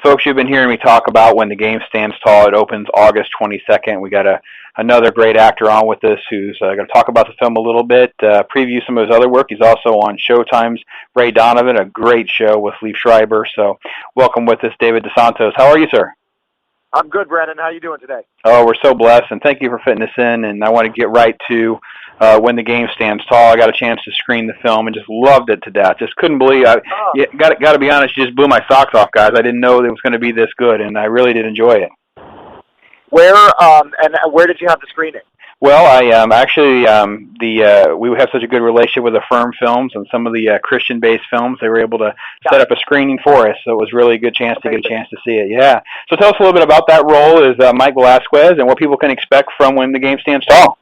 Folks, you've been hearing me talk about When the Game Stands Tall. It opens August 22nd. We got another great actor on with us who's going to talk about the film a little bit, preview some of his other work. He's also on Showtime's Ray Donovan, a great show with Lee Schreiber. So welcome with us, David DeSantos. How are you, sir? I'm good, Brandon. How are you doing today? Oh, we're so blessed, and thank you for fitting us in. And I want to get right to When the Game Stands Tall. I got a chance to screen the film and just loved it to death. Just couldn't believe it. Got to be honest, you just blew my socks off, guys. I didn't know it was going to be this good, and I really did enjoy it. Where did you have the screening? Well, I we have such a good relationship with Affirm Films and some of the Christian-based films. They were able to set up a screening for us, so it was really a good chance to get a chance to see it. Yeah. So tell us a little bit about that role as Mike Velasquez and what people can expect from When the Game Stands Tall.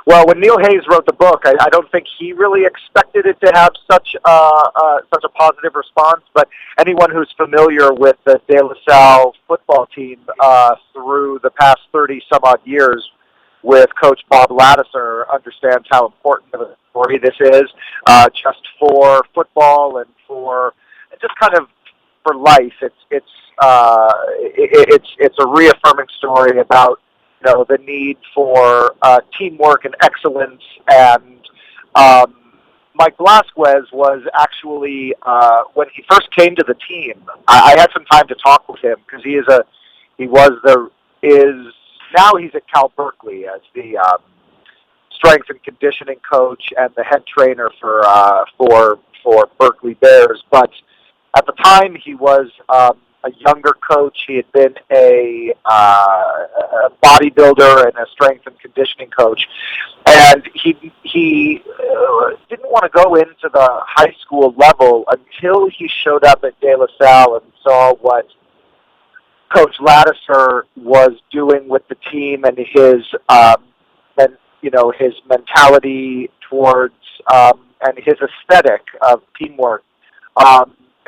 Well, when Neil Hayes wrote the book, I don't think he really expected it to have such a positive response. But anyone who's familiar with the De La Salle football team through the past 30-some-odd years with Coach Bob Ladouceur understands how important of a story this is, just for football and for just kind of for life. It's a reaffirming story about the need for teamwork and excellence. And Mike Velasquez was actually when he first came to the team. I had some time to talk with him because now he's at Cal Berkeley as the strength and conditioning coach and the head trainer for Berkeley Bears. But at the time, he was a younger coach. He had been a bodybuilder and a strength and conditioning coach, and he didn't want to go into the high school level until he showed up at De La Salle and saw what Coach Ladouceur was doing with the team and his mentality towards and his aesthetic of teamwork.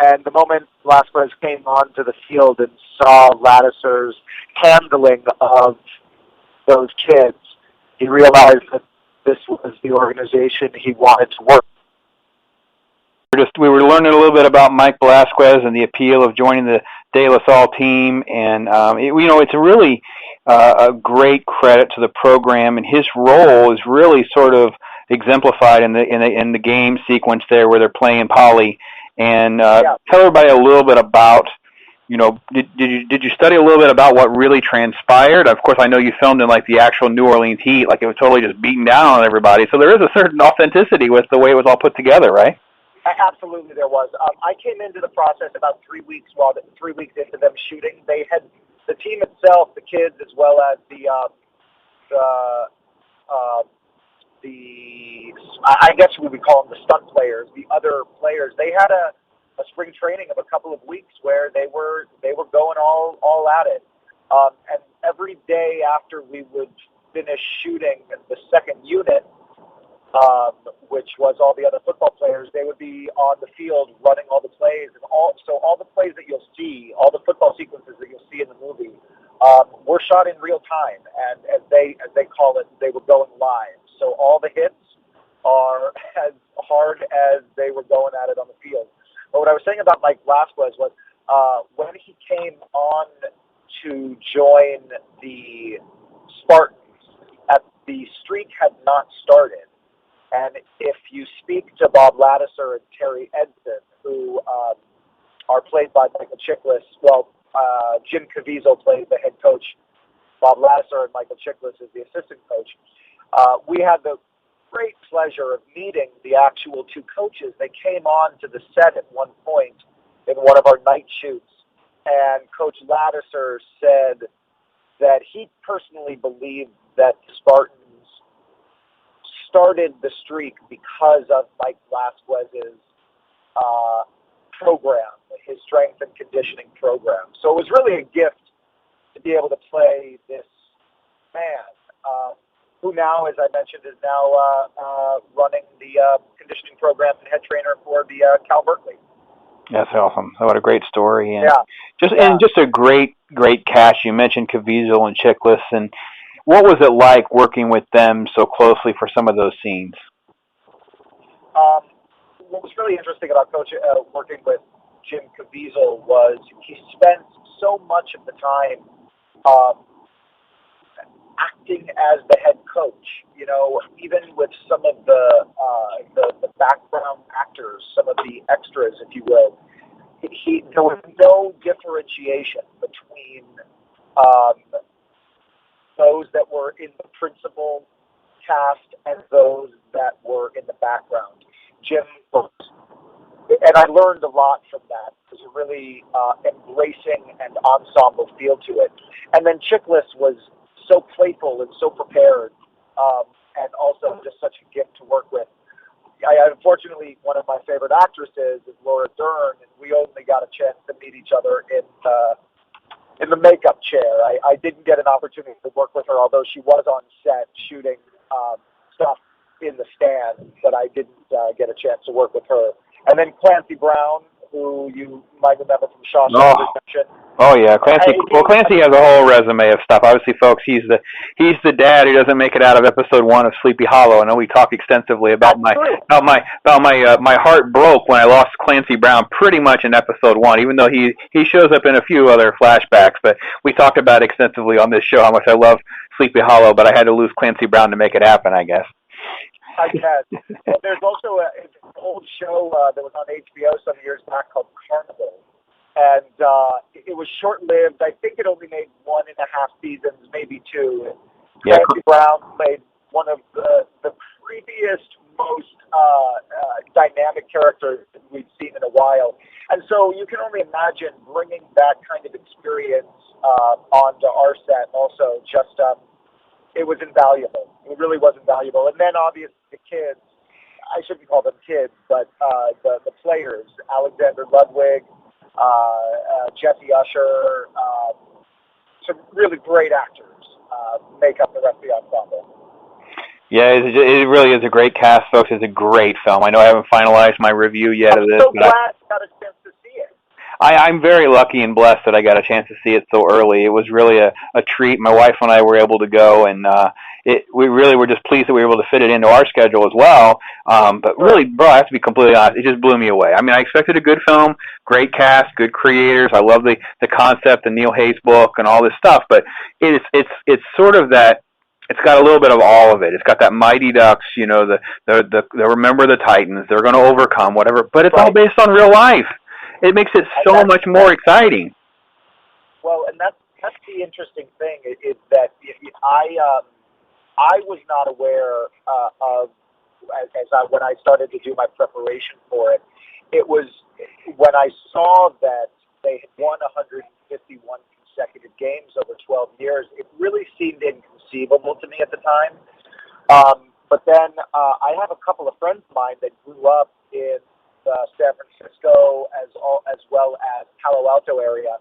And the moment Velasquez came onto the field and saw Ladouceur's handling of those kids, he realized that this was the organization he wanted to work. We were learning a little bit about Mike Velasquez and the appeal of joining the De La Salle team, and it's a really a great credit to the program, and his role is really sort of exemplified in the game sequence there where they're playing Poly. And tell everybody a little bit about, did you study a little bit about what really transpired? Of course, I know you filmed in like the actual New Orleans Heat, like it was totally just beating down on everybody. So there is a certain authenticity with the way it was all put together, right? Absolutely, there was. I came into the process about 3 weeks into them shooting. They had the team itself, the kids, as well as I guess we would call them the stunt players, the other players. They had a spring training of a couple of weeks where they were going all at it. And every day after we would finish shooting the second unit, which was all the other football players, they would be on the field running all the plays, and all the plays that you'll see, all the football sequences that you'll see in the movie, were shot in real time, and as they call it, they were going live. So all the hits are as hard as they were going at it on the field. But what I was saying about Mike Velasquez was when he came on to join the Spartans, the streak had not started. And if you speak to Bob Ladouceur and Terry Edson, who are played by Michael Chiklis, Jim Caviezel plays the head coach. Bob Ladouceur and Michael Chiklis is the assistant coach. We had the great pleasure of meeting the actual two coaches. They came on to the set at one point in one of our night shoots, and Coach Ladouceur said that he personally believed that the Spartans started the streak because of Mike Velasquez's program, his strength and conditioning program. So it was really a gift to be able to play this man, who now, as I mentioned, is now running the conditioning program and head trainer for the Cal Berkeley. That's awesome. What a great story, and just a great cast. You mentioned Caviezel and Chiklis, and what was it like working with them so closely for some of those scenes? What was really interesting about working with Jim Caviezel was he spent so much of the time um, acting as the head coach. You know, even with some of the background actors, some of the extras, if you will, there was no differentiation between um, those that were in the principal cast and those that were in the background. Jim was, and I learned a lot from that. It was a really embracing and ensemble feel to it. And then Chickless was so playful and so prepared, and also just such a gift to work with. Unfortunately, one of my favorite actresses is Laura Dern, and we only got a chance to meet each other in the makeup chair. I didn't get an opportunity to work with her, although she was on set shooting stuff in the stand, but I didn't get a chance to work with her. And then Clancy Brown, who you might remember from Shawshank Redemption. Oh yeah, Clancy. Well, Clancy has a whole resume of stuff. Obviously, folks, he's the dad who doesn't make it out of episode 1 of Sleepy Hollow. I know we talked extensively about my heart broke when I lost Clancy Brown pretty much in episode 1. Even though he shows up in a few other flashbacks, but we talked about extensively on this show how much I love Sleepy Hollow. But I had to lose Clancy Brown to make it happen, I guess. I guess. Well, there's also an old show that was on HBO some years back called Carnival. And it was short-lived. I think it only made 1.5 seasons, maybe 2. Yeah. Clancy Brown played one of the creepiest, most dynamic characters that we've seen in a while. And so you can only imagine bringing that kind of experience onto our set also just, it was invaluable. It really was invaluable. And then obviously the kids, I shouldn't call them kids, but the players, Alexander Ludwig, Jesse Usher, some really great actors make up the rest of the ensemble. Yeah, it really is a great cast, folks. It's a great film. I know I haven't finalized my review yet of this. I'm so glad you got a chance to see it. I'm very lucky and blessed that I got a chance to see it so early. It was really a treat. My wife and I were able to go, and we really were just pleased that we were able to fit it into our schedule as well. But really, bro, I have to be completely honest, it just blew me away. I mean, I expected a good film, great cast, good creators. I love the concept, the Neil Hayes book, and all this stuff. But it's sort of that. It's got a little bit of all of it. It's got that Mighty Ducks, you know, the Remember the Titans. They're going to overcome whatever, but it's all based on real life. It makes it so much more exciting. Well, and that's the interesting thing is that I was not aware of when I started to do my preparation for it. It was when I saw that they had won 151 consecutive games over 12 years. It really seemed inconceivable to me at the time. But then I have a couple of friends of mine that grew up in San Francisco as well as Palo Alto area,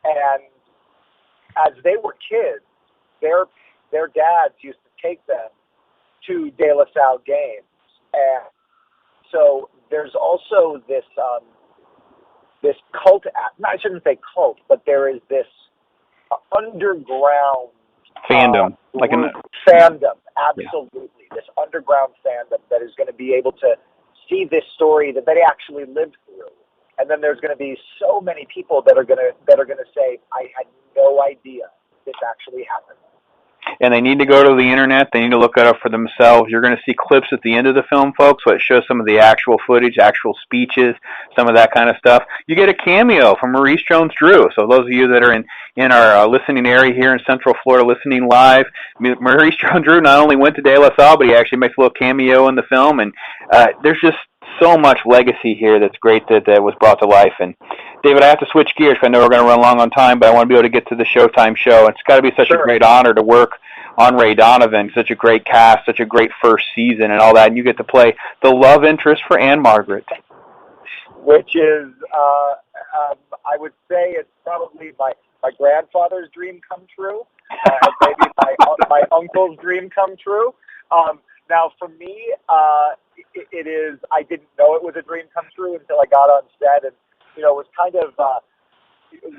and as they were kids, their dads used to take them to De La Salle games, and so there's also this cult. I shouldn't say cult, but there is this underground fandom, fandom. Absolutely, this underground fandom that is going to be able to see this story that they actually lived through, and then there's going to be so many people that are going to say, "I had no idea this actually happened." And they need to go to the internet. They need to look it up for themselves. You're going to see clips at the end of the film, folks, where it shows some of the actual footage, actual speeches, some of that kind of stuff. You get a cameo from Maurice Jones-Drew. So those of you that are in our listening area here in Central Florida listening live, Maurice Jones-Drew not only went to De La Salle, but he actually makes a little cameo in the film. And there's just so much legacy here that's great that was brought to life. And David, I have to switch gears because I know we're going to run long on time, but I want to be able to get to the Showtime show. It's got to be such a great honor to work on Ray Donovan, such a great cast, such a great first season and all that, and you get to play the love interest for Ann Margaret. Which is, I would say it's probably my grandfather's dream come true, maybe my uncle's dream come true. Now, for me, it is, I didn't know it was a dream come true until I got on set, and, you know, it was kind of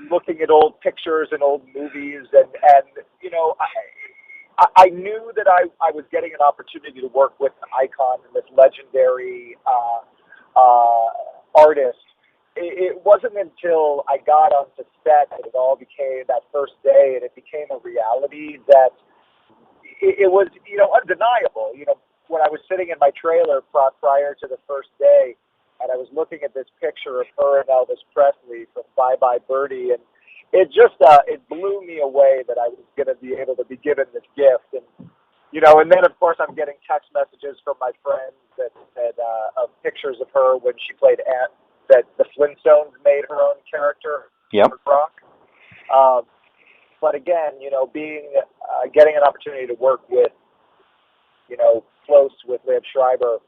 looking at old pictures and old movies, and you know, I knew that I was getting an opportunity to work with an icon and this legendary artist it wasn't until I got onto set that it all became that first day, and it became a reality that it was, undeniable. When I was sitting in my trailer prior to the first day, and I was looking at this picture of her and Elvis Presley from Bye Bye Birdie, and it just it blew me away that I was going to be able to be given this gift. And then of course I'm getting text messages from my friends that of pictures of her when she played Aunt, that the Flintstones made her own character. Yep. Rock. But again, getting an opportunity to work with, close with Liv Schreiber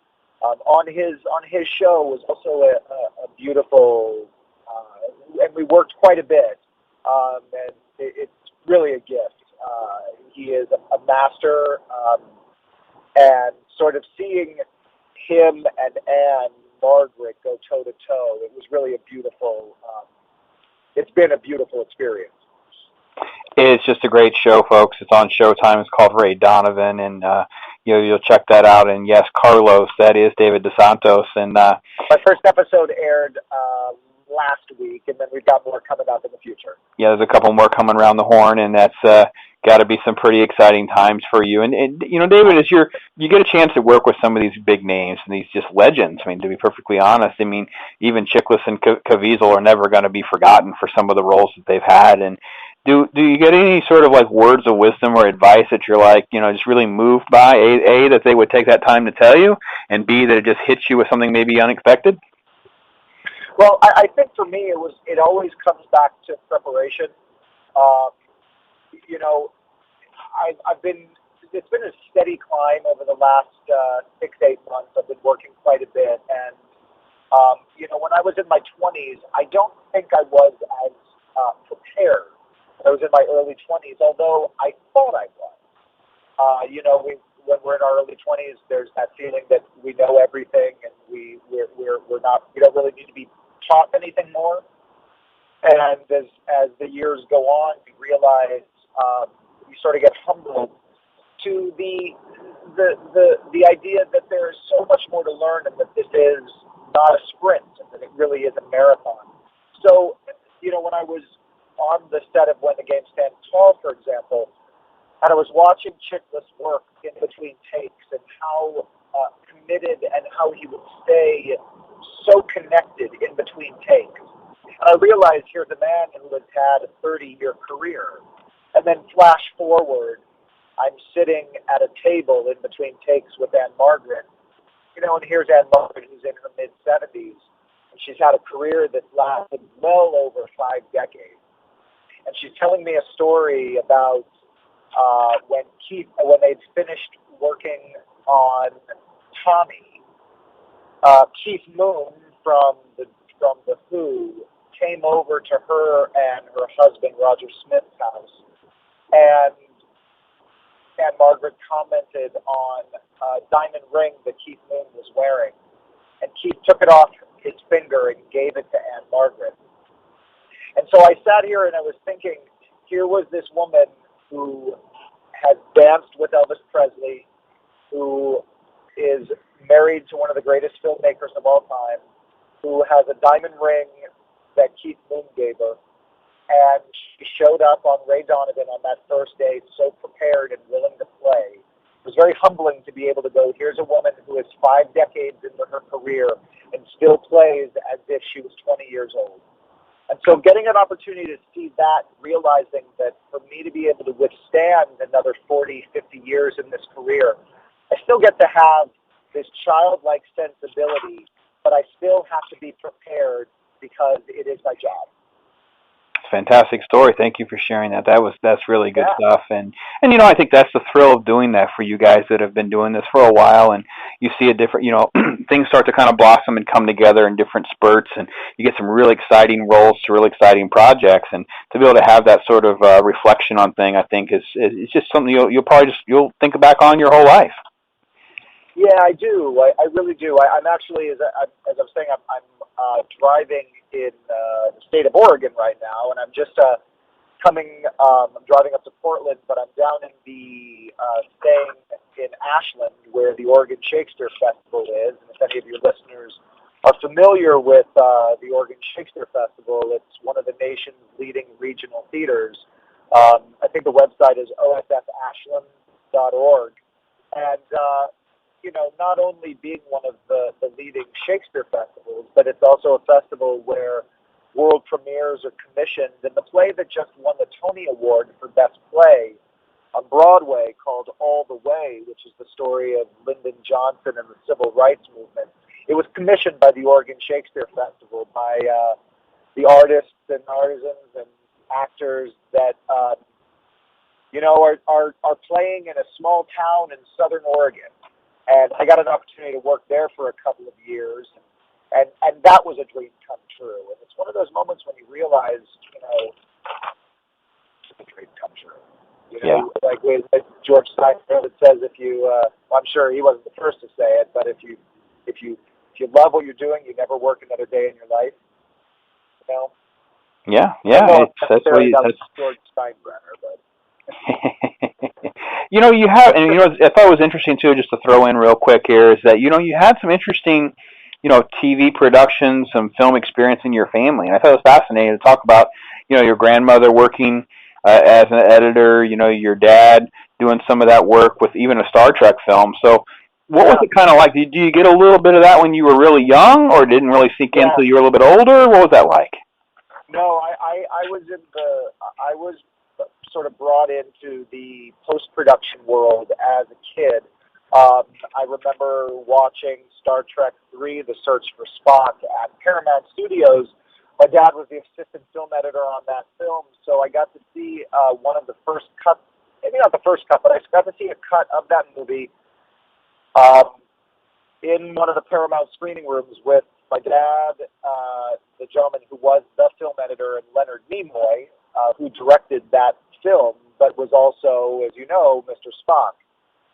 on his show was also a beautiful, and we worked quite a bit, and it's really a gift. He is a master, and sort of seeing him and Ann Margaret go toe to toe, it was really a beautiful. It's been a beautiful experience. It's just a great show, folks. It's on Showtime. It's called Ray Donovan, and you'll check that out. And yes, Carlos, that is David DeSantos. And my first episode aired last week, and then we've got more coming up in the future. Yeah, there's a couple more coming around the horn, and that's got to be some pretty exciting times for you. And David, as you get a chance to work with some of these big names and these just legends. I mean, to be perfectly honest, I mean, even Chiklis and Caviezel are never going to be forgotten for some of the roles that they've had. And do you get any sort of like words of wisdom or advice that you're like, just really moved by? A, that they would take that time to tell you, and B, that it just hits you with something maybe unexpected? Well, I think for me it always comes back to preparation. It's been a steady climb over the last 6-8 months. I've been working quite a bit, and when I was in my 20s, I don't think I was as prepared. I was in my early 20s, although I thought I was. When we're in our early 20s, there's that feeling that we know everything, and we're not. We don't really need to be taught anything more. And as the years go on, we realize we sort of get humbled to the idea that there is so much more to learn, and that this is not a sprint, and that it really is a marathon. So, when I was on the set of When the Game Stands Tall, for example, and I was watching Chiklis work in between takes, and how committed and how he would stay so connected in between takes. And I realized here's a man who has had a 30-year career. And then flash forward, I'm sitting at a table in between takes with Ann Margaret. And here's Ann Margaret, who's in her mid-70s. And she's had a career that lasted well over 5 decades. And she's telling me a story about when they'd finished working on Tommy, Keith Moon from the Who came over to her and her husband Roger Smith's house, and Ann Margaret commented on a diamond ring that Keith Moon was wearing, and Keith took it off his finger and gave it to Ann Margaret. And so I sat here and I was thinking, here was this woman who has danced with Elvis Presley, who is married to one of the greatest filmmakers of all time, who has a diamond ring that Keith Moon gave her, and she showed up on Ray Donovan on that first day so prepared and willing to play. It was very humbling to be able to go, here's a woman who is 5 decades into her career and still plays as if she was 20 years old. And so getting an opportunity to see that, realizing that for me to be able to withstand another 40, 50 years in this career, I still get to have this childlike sensibility, but I still have to be prepared because it is my job. Fantastic story. Thank you for sharing that. That's really good stuff. And I think that's the thrill of doing that for you guys that have been doing this for a while, and you see a different, things start to kind of blossom and come together in different spurts, and you get some really exciting roles to really exciting projects, and to be able to have that sort of reflection on thing, I think is just something you'll think back on your whole life. Yeah, I do. I really do. I'm actually, as I'm saying, I'm driving in the state of Oregon right now, and I'm just I'm driving up to Portland, but I'm down in staying in Ashland, where the Oregon Shakespeare Festival is. And if any of your listeners are familiar with the Oregon Shakespeare Festival, it's one of the nation's leading regional theaters. I think the website is osfashland.org. And, not only being one of the leading Shakespeare festivals, but it's also a festival where world premieres are commissioned. And the play that just won the Tony Award for Best Play on Broadway, called All the Way, which is the story of Lyndon Johnson and the Civil Rights Movement, it was commissioned by the Oregon Shakespeare Festival by the artists and artisans and actors that are playing in a small town in Southern Oregon. And I got an opportunity to work there for a couple of years, and that was a dream come true. And it's one of those moments when you realize, it's a dream come true. Like with George Steinfeld, it says if you, I'm sure he wasn't the first to say it, but if you love what you're doing, you never work another day in your life. Yeah. That's George Steinbrenner, but. You have, and I thought it was interesting too, just to throw in real quick here, is that you had some interesting, TV productions, some film experience in your family, and I thought it was fascinating to talk about, your grandmother working as an editor, your dad doing some of that work with even a Star Trek film. So, what was it kind of like? Did you get a little bit of that when you were really young, or didn't really sink in until you were a little bit older? What was that like? No, I was sort of brought into the post-production world as a kid. I remember watching Star Trek III, The Search for Spock, at Paramount Studios. My dad was the assistant film editor on that film, so I got to see one of the first cuts, maybe not the first cut, but I got to see a cut of that movie in one of the Paramount screening rooms with my dad, the gentleman who was the film editor, and Leonard Nimoy, who directed that film, but was also, as you know, Mr. Spock.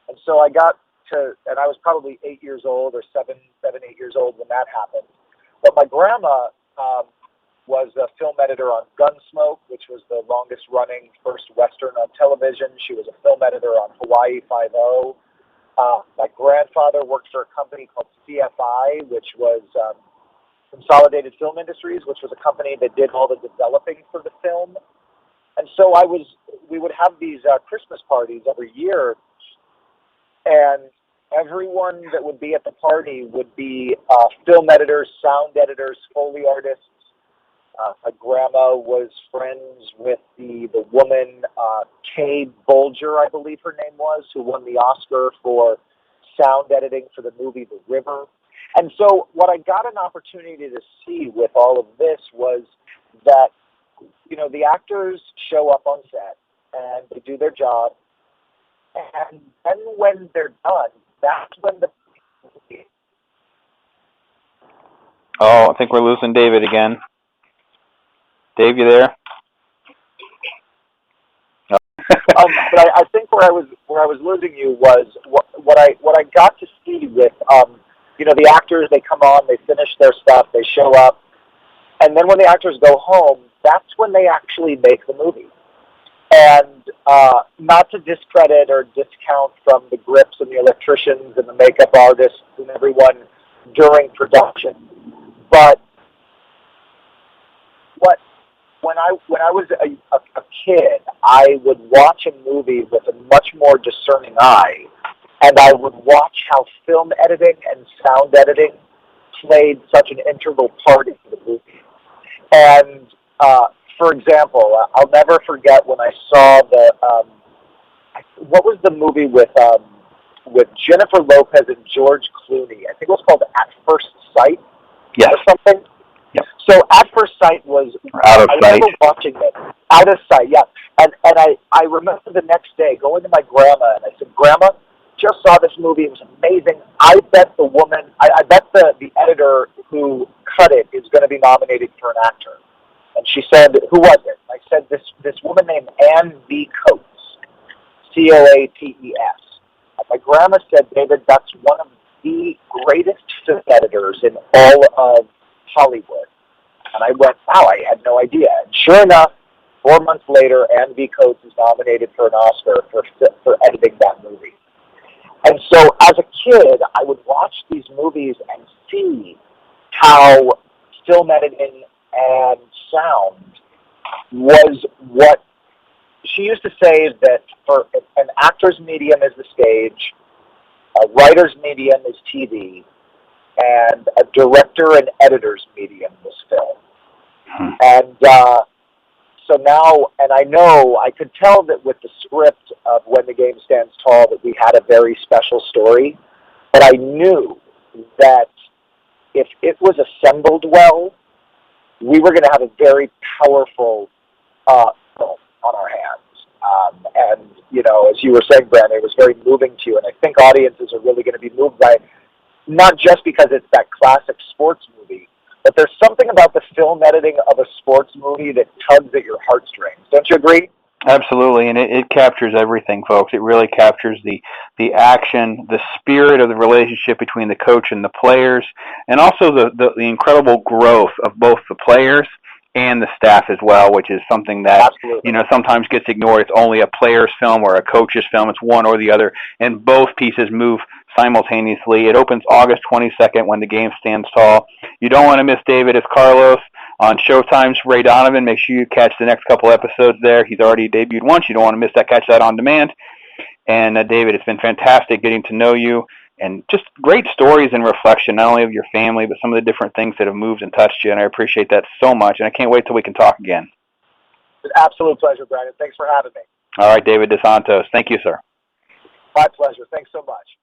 And so I got to, and I was probably 8 years old, or 8 years old when that happened. But my grandma was a film editor on Gunsmoke, which was the longest-running first Western on television. She was a film editor on Hawaii Five-0. My grandfather worked for a company called CFI, which was Consolidated Film Industries, which was a company that did all the developing for the film. And so we would have these Christmas parties every year, and everyone that would be at the party would be film editors, sound editors, Foley artists. My grandma was friends with the woman, Kay Bolger, I believe her name was, who won the Oscar for sound editing for the movie The River. And so what I got an opportunity to see with all of this was that, the actors show up on set and they do their job. And then when they're done, that's when Oh, I think we're losing David again. Dave, you there? But I think where I was losing you was what I got to see with the actors. They come on, they finish their stuff, they show up, and then when the actors go home, that's when they actually make the movie. And not to discredit or discount from the grips and the electricians and the makeup artists and everyone during production, but when I was a kid, I would watch a movie with a much more discerning eye, and I would watch how film editing and sound editing played such an integral part in the movie. And for example, I'll never forget when I saw what was the movie with Jennifer Lopez and George Clooney? I think it was called At First Sight, or something. Yep. So At First Sight was, Out of Sight. I remember watching it. Out of Sight, yeah. And I remember the next day going to my grandma and I said, Grandma, just saw this movie. It was amazing. I bet the editor who cut it is going to be nominated for an actor. And she said, who was it? I said, this woman named Ann V. Coates, Coates. And my grandma said, David, that's one of the greatest film editors in all of Hollywood. And I went, wow, I had no idea. And sure enough, 4 months later, Ann V. Coates is nominated for an Oscar for editing that movie. And so as a kid, I would watch these movies and see how film editing and sound was what she used to say, that for an actor's medium is the stage, a writer's medium is TV, and a director and editor's medium was film. And so now, and I could tell that with the script of When the Game Stands Tall that we had a very special story, but I knew that if it was assembled well, we were going to have a very powerful film on our hands. And, as you were saying, Brandon, it was very moving to you, and I think audiences are really going to be moved by it, not just because it's that classic sports movie, but there's something about the film editing of a sports movie that tugs at your heartstrings. Don't you agree? Absolutely, and it captures everything, folks. It really captures the action, the spirit of the relationship between the coach and the players, and also the incredible growth of both the players and the staff as well, which is something that sometimes gets ignored. It's only a player's film or a coach's film. It's one or the other, and both pieces move simultaneously. It opens August 22nd, When the Game Stands Tall. You don't want to miss David as Carlos on Showtime's Ray Donovan. Make sure you catch the next couple episodes there. He's already debuted once. You don't want to miss that. Catch that on demand. And David, it's been fantastic getting to know you, and just great stories and reflection, not only of your family, but some of the different things that have moved and touched you, and I appreciate that so much, and I can't wait till we can talk again. It's an absolute pleasure, Brandon. Thanks for having me. All right, David DeSantos. Thank you, sir. My pleasure. Thanks so much.